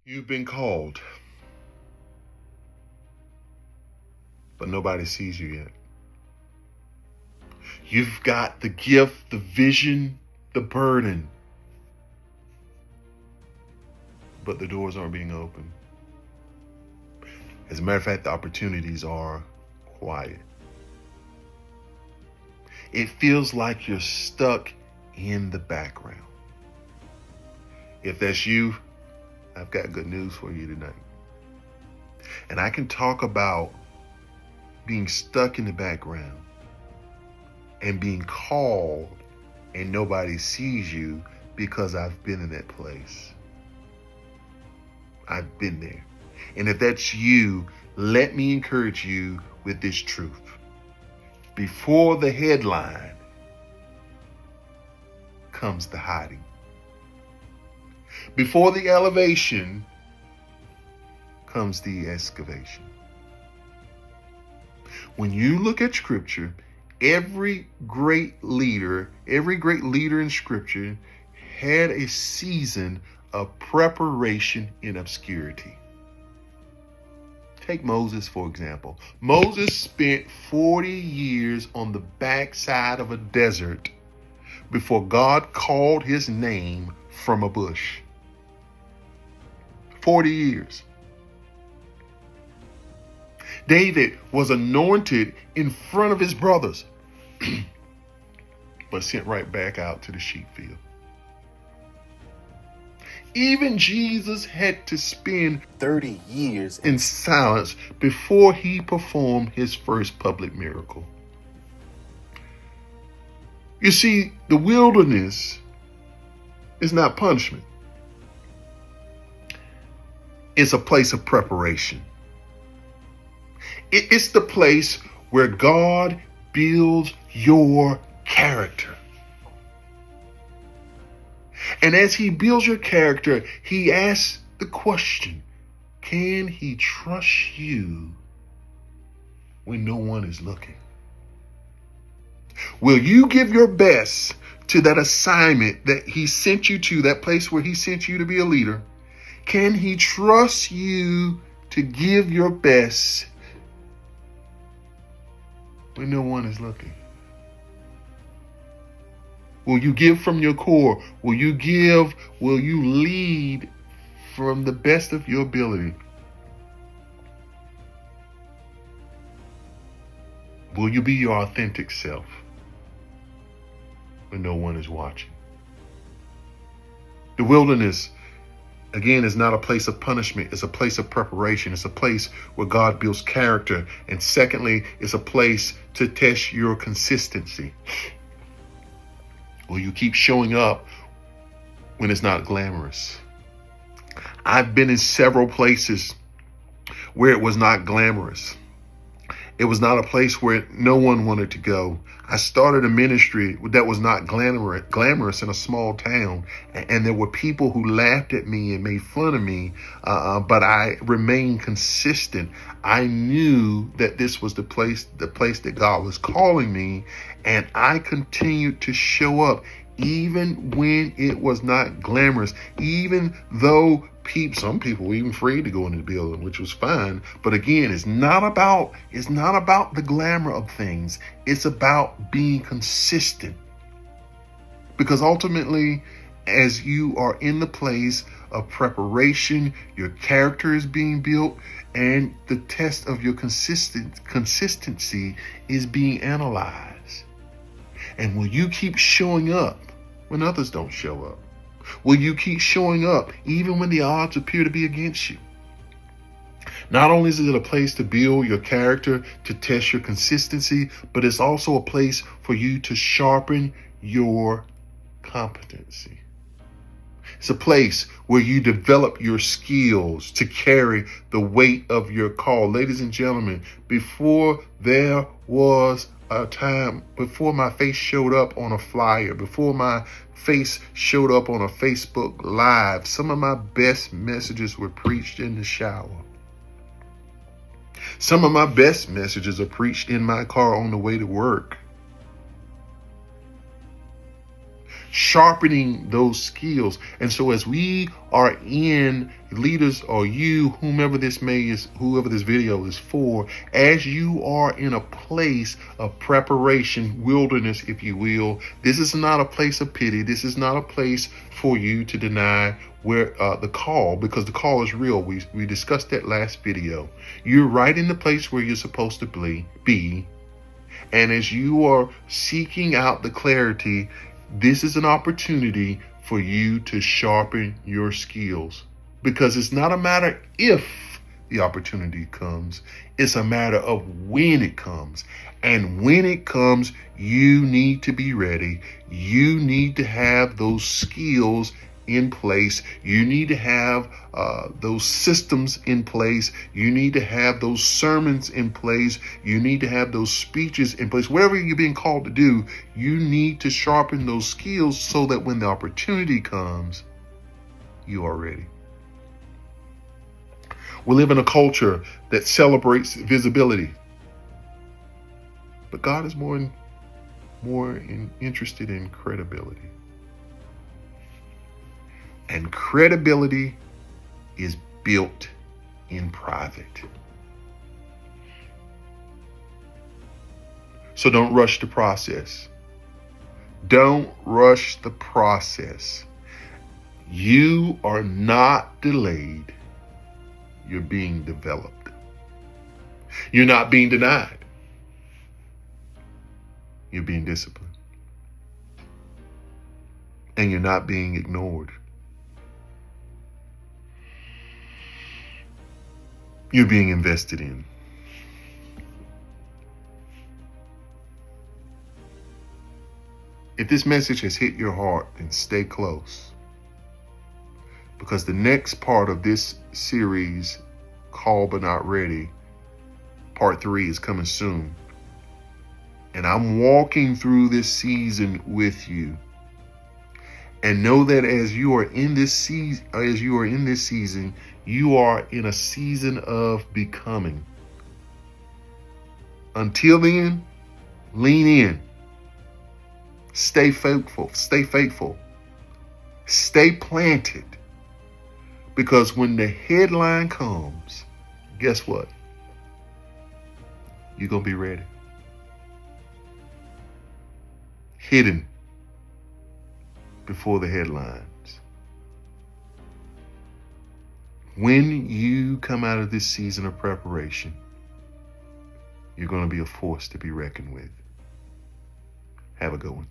You've been called, but nobody sees you yet. You've got the gift, the vision, the burden, but the doors aren't being opened. As a matter of fact, the opportunities are quiet. It feels like you're stuck in the background. If that's you, I've got good news for you tonight. And I can talk about being stuck in the background and being called and nobody sees you because I've been in that place. I've been there. And if that's you, let me encourage you with this truth. Before the headline comes the hiding. Before the elevation comes the excavation. When you look at scripture, every great leader in scripture had a season of preparation in obscurity. Take Moses, for example. Moses spent 40 years on the backside of a desert before God called his name from a bush. 40 years. David was anointed in front of his brothers, but sent right back out to the sheep field. Even Jesus had to spend 30 years in silence before he performed his first public miracle. You see, the wilderness is not punishment. It's a place of preparation. It's the place where God builds your character. And as he builds your character, he asks the question, can he trust you when no one is looking? Will you give your best to that assignment that he sent you to, that place where he sent you to be a leader? Can he trust you to give your best when no one is looking? Will you give from your core? Will you lead from the best of your ability? Will you be your authentic self when no one is watching? The wilderness, again, is not a place of punishment. It's a place of preparation. It's a place where God builds character. And secondly, it's a place to test your consistency. Will you keep showing up when it's not glamorous? I've been in several places where it was not glamorous. It was not a place where no one wanted to go. I started a ministry that was not glamorous in a small town. And there were people who laughed at me and made fun of me, but I remained consistent. I knew that this was the place that God was calling me, and I continued to show up even when it was not glamorous, even though some people were even afraid to go into the building, which was fine. But again, it's not about the glamour of things. It's about being consistent. Because ultimately, as you are in the place of preparation, your character is being built, and the test of your consistency is being analyzed. And will you keep showing up when others don't show up? Will you keep showing up even when the odds appear to be against you? Not only is it a place to build your character, to test your consistency, but it's also a place for you to sharpen your competency. It's a place where you develop your skills to carry the weight of your call. Ladies and gentlemen, before there was a time, before my face showed up on a flyer, before my face showed up on a Facebook Live, some of my best messages were preached in the shower. Some of my best messages are preached in my car on the way to work. sharpening those skills. And so as we are in, leaders or you, whoever this video is for, as you are in a place of preparation, wilderness, if you will, this is not a place of pity. This is not a place for you to deny where the call, because the call is real. We discussed that last video. You're right in the place where you're supposed to be. And as you are seeking out the clarity, this is an opportunity for you to sharpen your skills, because it's not a matter if the opportunity comes, it's a matter of when it comes. And when it comes, you need to be ready. You need to have those skills in place. You need to have those systems in place. You need to have those sermons in place. You need to have those speeches in place. Whatever you're being called to do, you need to sharpen those skills so that when the opportunity comes, you are ready. We live in a culture that celebrates visibility, but God is more interested in credibility. And credibility is built in private. So don't rush the process. Don't rush the process. You are not delayed. You're being developed. You're not being denied. You're being disciplined. And you're not being ignored. You're being invested in. If this message has hit your heart, then stay close, because the next part of this series, Called But Not Ready, part 3, is coming soon. And I'm walking through this season with you. And know that as you are in this season, you are in a season of becoming. Until then, lean in. Stay faithful. Stay planted. Because when the headline comes, guess what? You're going to be ready. Hidden before the headlines. When you come out of this season of preparation, you're going to be a force to be reckoned with. Have a good one.